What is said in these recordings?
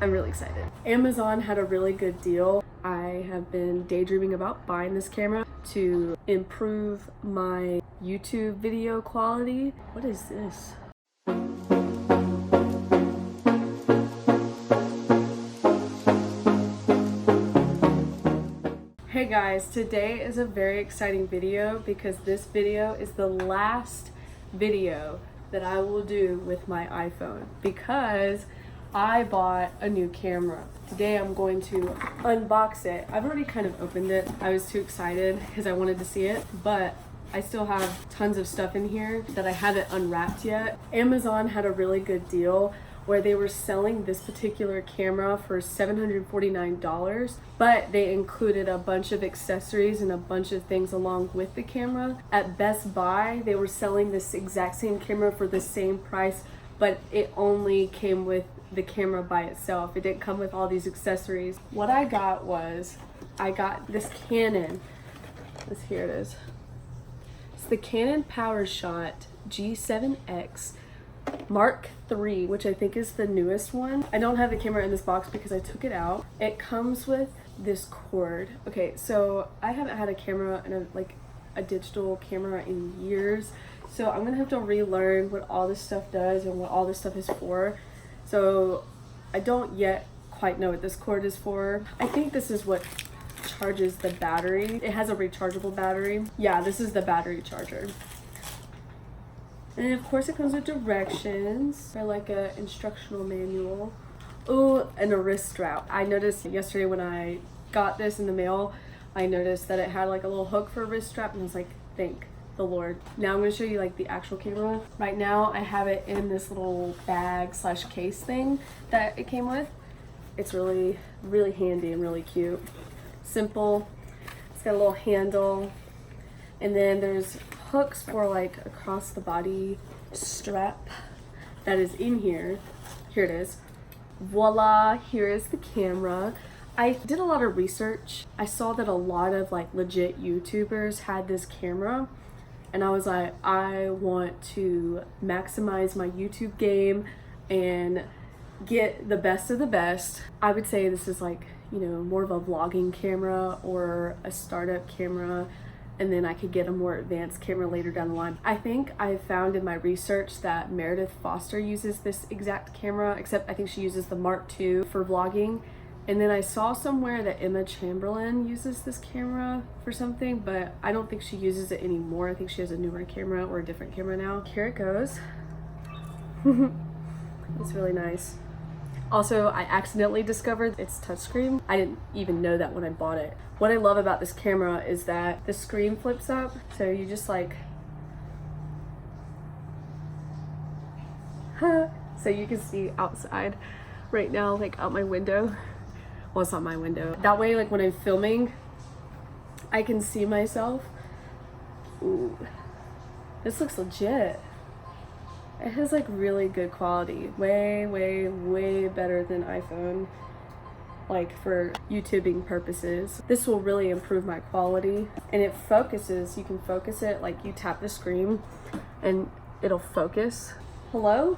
I'm really excited. Amazon had a really good deal. I have been daydreaming about buying this camera to improve my YouTube video quality. What is this? Hey guys, today is a very exciting video because this video is the last video that I will do with my iPhone because I bought a new camera. Today I'm going to unbox it. I've already kind of opened it. I was too excited because I wanted to see it, but I still have tons of stuff in here that I haven't unwrapped yet. Amazon had a really good deal where they were selling this particular camera for $749, but they included a bunch of accessories and a bunch of things along with the camera. At Best Buy, they were selling this exact same camera for the same price, but it only came with the camera by itself. It didn't come with all these accessories. What I got was, I got this Canon, here it is. It's the Canon PowerShot G7X Mark III, which I think is the newest one. I don't have the camera in this box because I took it out. It comes with this cord. Okay, so I haven't had a camera in a digital camera in years, so I'm gonna have to relearn what all this stuff does and what all this stuff is for. So I don't yet quite know what this cord is for. I think this is what charges the battery. It has a rechargeable battery. Yeah, this is the battery charger. And then of course it comes with directions or like a instructional manual. Oh, and a wrist strap. I noticed yesterday when I got this in the mail, I noticed that it had like a little hook for a wrist strap, and I was like, thank the Lord. Now I'm going to show you like the actual camera. Right now I have it in this little bag slash case thing that it came with. It's really, really handy and really cute. Simple. It's got a little handle, and then there's hooks for like across the body strap that is in here. Here it is. Voila, here is the camera. I did a lot of research. I saw that a lot of like legit YouTubers had this camera, and I was like, I want to maximize my YouTube game and get the best of the best. I would say this is like, you know, more of a vlogging camera or a startup camera, and then I could get a more advanced camera later down the line. I think I found in my research that Meredith Foster uses this exact camera, except I think she uses the Mark II for vlogging. And then I saw somewhere that Emma Chamberlain uses this camera for something, but I don't think she uses it anymore. I think she has a newer camera or a different camera now. Here it goes. It's really nice. Also, I accidentally discovered its touchscreen. I didn't even know that when I bought it. What I love about this camera is that the screen flips up, so you just like, so you can see outside right now, like out my window. Well, it's not my window. That way, like when I'm filming, I can see myself. Ooh, this looks legit. It has like really good quality. Way, way, way better than iPhone. Like for YouTubing purposes. This will really improve my quality. And it focuses, you can focus it, like you tap the screen and it'll focus. Hello?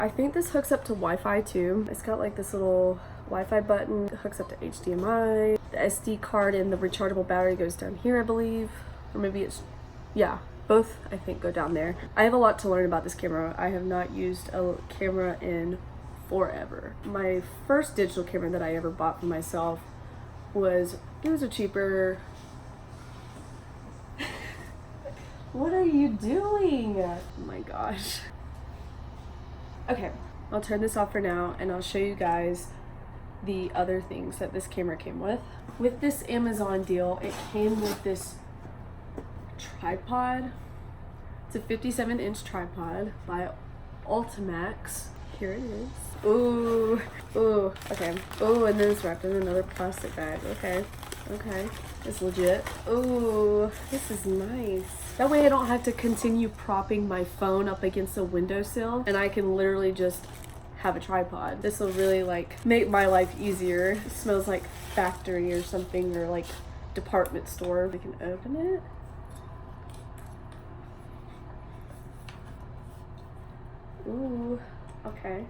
I think this hooks up to Wi-Fi too. It's got like this little Wi-Fi button. It hooks up to HDMI. The SD card and the rechargeable battery goes down here, I believe. Or maybe it's, yeah. Both, I think, go down there. I have a lot to learn about this camera. I have not used a camera in forever. My first digital camera that I ever bought for myself was, it was a cheaper... What are you doing? Oh my gosh. Okay, I'll turn this off for now and I'll show you guys the other things that this camera came with. With this Amazon deal, it came with this tripod. It's a 57-inch tripod by Ultimax. Here it is. Ooh, ooh, okay. Oh, and then it's wrapped in another plastic bag. Okay, okay, it's legit. Ooh, this is nice. That way I don't have to continue propping my phone up against a windowsill, and I can literally just have a tripod. This will really like make my life easier. It smells like factory or something, or like department store. We can open it. Ooh, okay.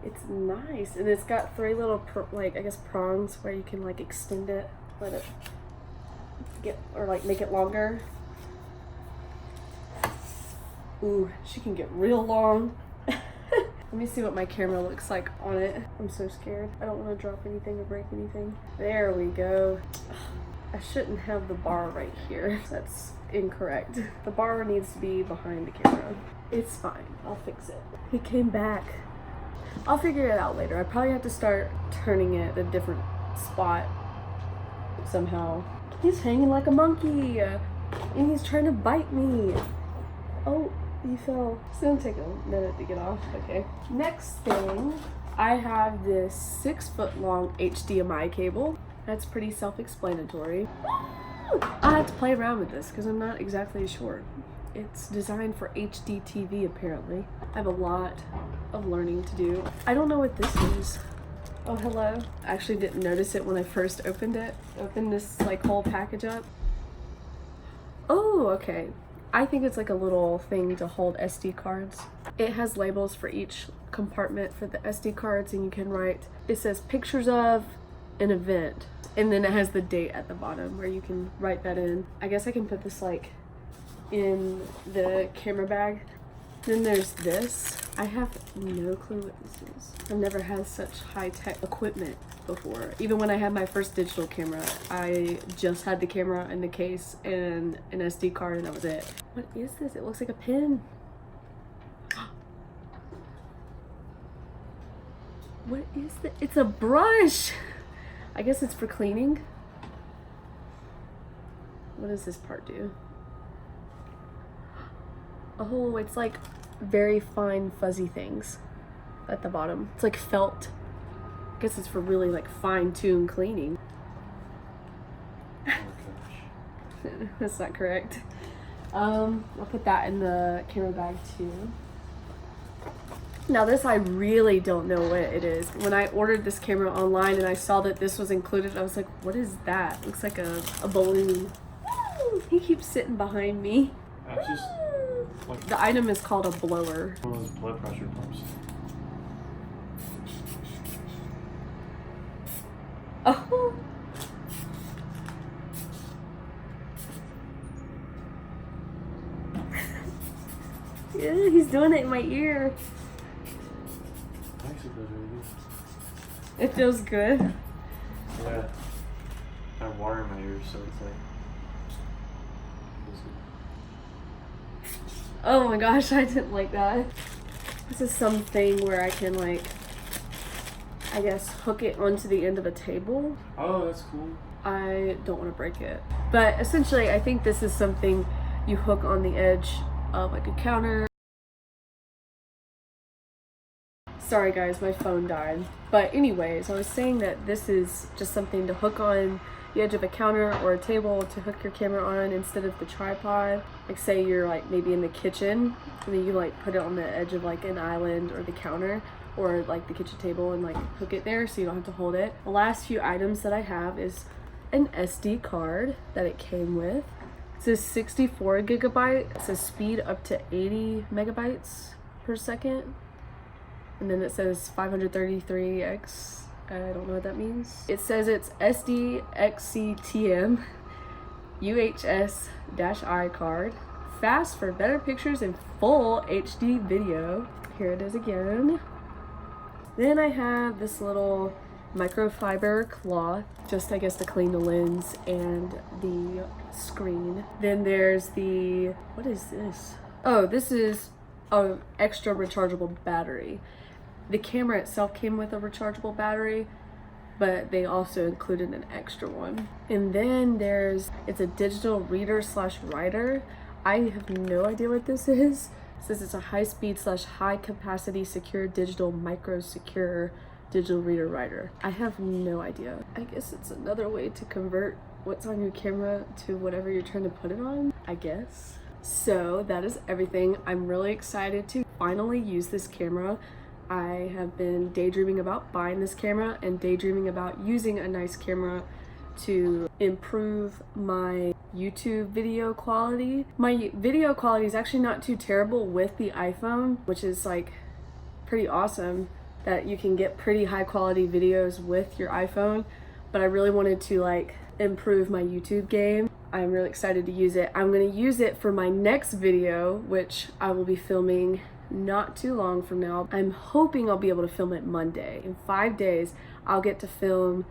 It's nice, and it's got three little like I guess prongs where you can like extend it, let it get, or like make it longer. Ooh, she can get real long. Let me see what my camera looks like on it. I'm so scared. I don't want to drop anything or break anything. There we go. I shouldn't have the bar right here. That's incorrect. The bar needs to be behind the camera. It's fine. I'll fix it. He came back. I'll figure it out later. I probably have to start turning it a different spot somehow. He's hanging like a monkey and he's trying to bite me. Oh, you fell. It's gonna take a minute to get off. Okay. Next thing, I have this 6-foot long HDMI cable. That's pretty self-explanatory. I have to play around with this because I'm not exactly sure. It's designed for HD TV apparently. I have a lot of learning to do. I don't know what this is. Oh, hello. I actually didn't notice it when I first opened it. Opened this like whole package up. Oh, okay. I think it's like a little thing to hold SD cards. It has labels for each compartment for the SD cards, and you can write, it says pictures of an event, and then it has the date at the bottom where you can write that in. I guess I can put this like in the camera bag. Then there's this. I have no clue what this is. I've never had such high-tech equipment before. Even when I had my first digital camera, I just had the camera and the case and an SD card, and that was it. What is this? It looks like a pen. What is this? It's a brush. I guess it's for cleaning. What does this part do? Oh, it's like very fine fuzzy things at the bottom. It's like felt. I guess it's for really like fine-tuned cleaning. Oh gosh. That's not correct. I'll put that in the camera bag too. Now this I really don't know what it is. When I ordered this camera online and I saw that this was included, I was like, what is that? Looks like a balloon. Woo! He keeps sitting behind me. That's just like the item is called a blower. one of those blood pressure pumps. Oh. Yeah, he's doing it in my ear. Actually feels really good. It feels good. Yeah. I have water in my ears, so it's like feels good. Oh my gosh, I didn't like that. This is something where I can like, I guess, hook it onto the end of a table. Oh, that's cool. I don't want to break it. But essentially, I think this is something you hook on the edge of like a counter. Sorry guys, my phone died. But anyways, I was saying that this is just something to hook on the edge of a counter or a table to hook your camera on instead of the tripod. Like say you're like maybe in the kitchen and then you like put it on the edge of like an island or the counter or like the kitchen table and like hook it there so you don't have to hold it. The last few items that I have is an SD card that it came with. It says 64 gigabyte. It says speed up to 80 megabytes per second. And then it says 533x. I don't know what that means. It says it's SDXCTM UHS-I card. Fast for better pictures and full HD video. Here it is again. Then I have this little microfiber cloth, just I guess to clean the lens and the screen. Then there's the, what is this? Oh, this is an extra rechargeable battery. The camera itself came with a rechargeable battery, but they also included an extra one. And then it's a digital reader / writer. I have no idea what this is. It says it's a high-speed / high-capacity secure digital micro-secure digital reader writer. I have no idea. I guess it's another way to convert what's on your camera to whatever you're trying to put it on, I guess. So that is everything. I'm really excited to finally use this camera. I have been daydreaming about buying this camera and daydreaming about using a nice camera to improve my YouTube video quality. My video quality is actually not too terrible with the iPhone, which is like pretty awesome. that you can get pretty high quality videos with your iPhone, but I really wanted to like improve my YouTube game. I'm really excited to use it. I'm going to use it for my next video, which I will be filming not too long from now. I'm hoping I'll be able to film it Monday. In 5 days, I'll get to film,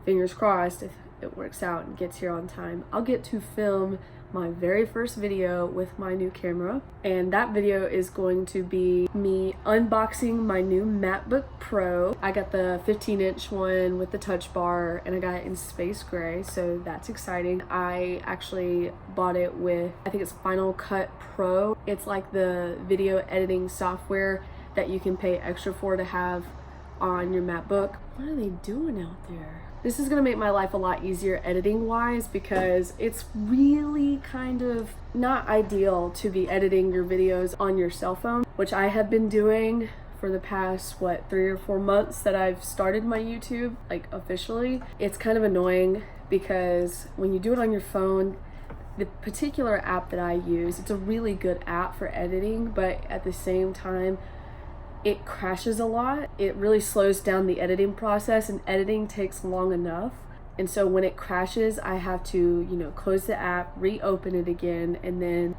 fingers crossed, if it works out and gets here on time, I'll get to film my very first video with my new camera, and that video is going to be me unboxing my new MacBook Pro. I got the 15-inch one with the touch bar, and I got it in space gray, so that's exciting. I actually bought it with, I think it's Final Cut Pro. It's like the video editing software that you can pay extra for to have on your MacBook. What are they doing out there? This is gonna make my life a lot easier editing wise, because it's really kind of not ideal to be editing your videos on your cell phone, which I have been doing for the past, 3 or 4 months that I've started my YouTube, like officially. It's kind of annoying because when you do it on your phone, the particular app that I use, it's a really good app for editing, but at the same time, it crashes a lot. It really slows down the editing process, and editing takes long enough. And so when it crashes, I have to, close the app, reopen it again, and then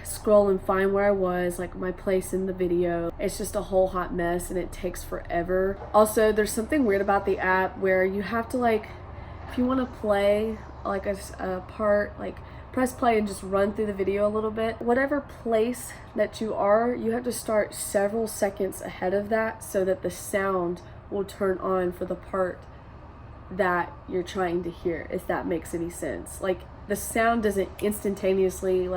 scroll and find where I was, like my place in the video. It's just a whole hot mess, and it takes forever. Also, there's something weird about the app where you have to if you want to play like a part, press play and just run through the video a little bit. Whatever place that you are, you have to start several seconds ahead of that so that the sound will turn on for the part that you're trying to hear, if that makes any sense. Like, the sound doesn't instantaneously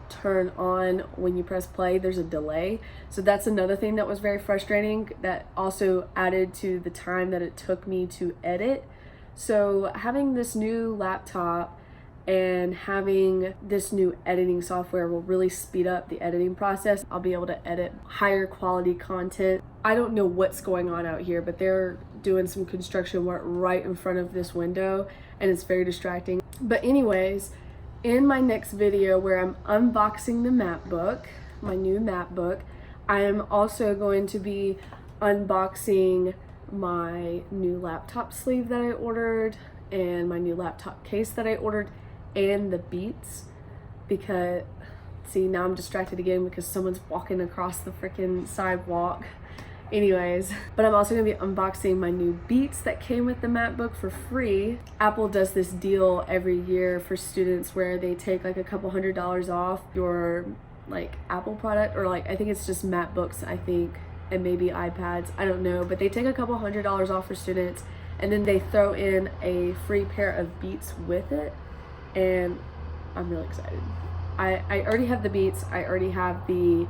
turn on when you press play. There's a delay. So that's another thing that was very frustrating, that also added to the time that it took me to edit. So having this new laptop and having this new editing software will really speed up the editing process. I'll be able to edit higher quality content. I don't know what's going on out here, but they're doing some construction work right in front of this window, and it's very distracting. But anyways, in my next video where I'm unboxing the MacBook, my new MacBook, I am also going to be unboxing my new laptop sleeve that I ordered, and my new laptop case that I ordered, and the Beats, because see, now I'm distracted again because someone's walking across the freaking sidewalk. Anyways, but I'm also gonna be unboxing my new Beats that came with the MacBook for free. Apple does this deal every year for students where they take a couple $100s off your Apple product, or I think it's just MacBooks, I think, and maybe iPads, I don't know, but they take a couple $100s off for students, and then they throw in a free pair of Beats with it. And I'm really excited. I already have the Beats, I already have the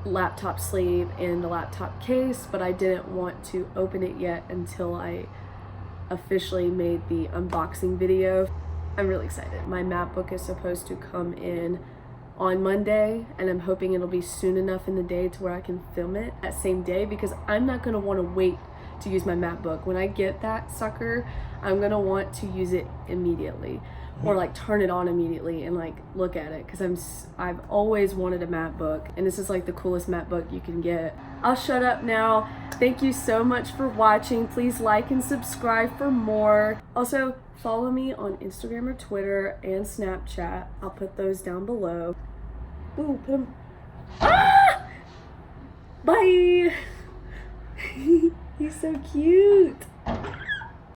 laptop sleeve and the laptop case, but I didn't want to open it yet until I officially made the unboxing video. I'm really excited. My MacBook is supposed to come in on Monday, and I'm hoping it'll be soon enough in the day to where I can film it that same day, because I'm not gonna wanna wait to use my MacBook. When I get that sucker, I'm gonna want to use it immediately, or turn it on immediately and look at it, because I've always wanted a MacBook, and this is the coolest MacBook you can get. I'll shut up now. Thank you so much for watching. Please like and subscribe for more. Also, follow me on Instagram or Twitter and Snapchat. I'll put those down below. Ooh, put them. Ah! Bye. He's so cute.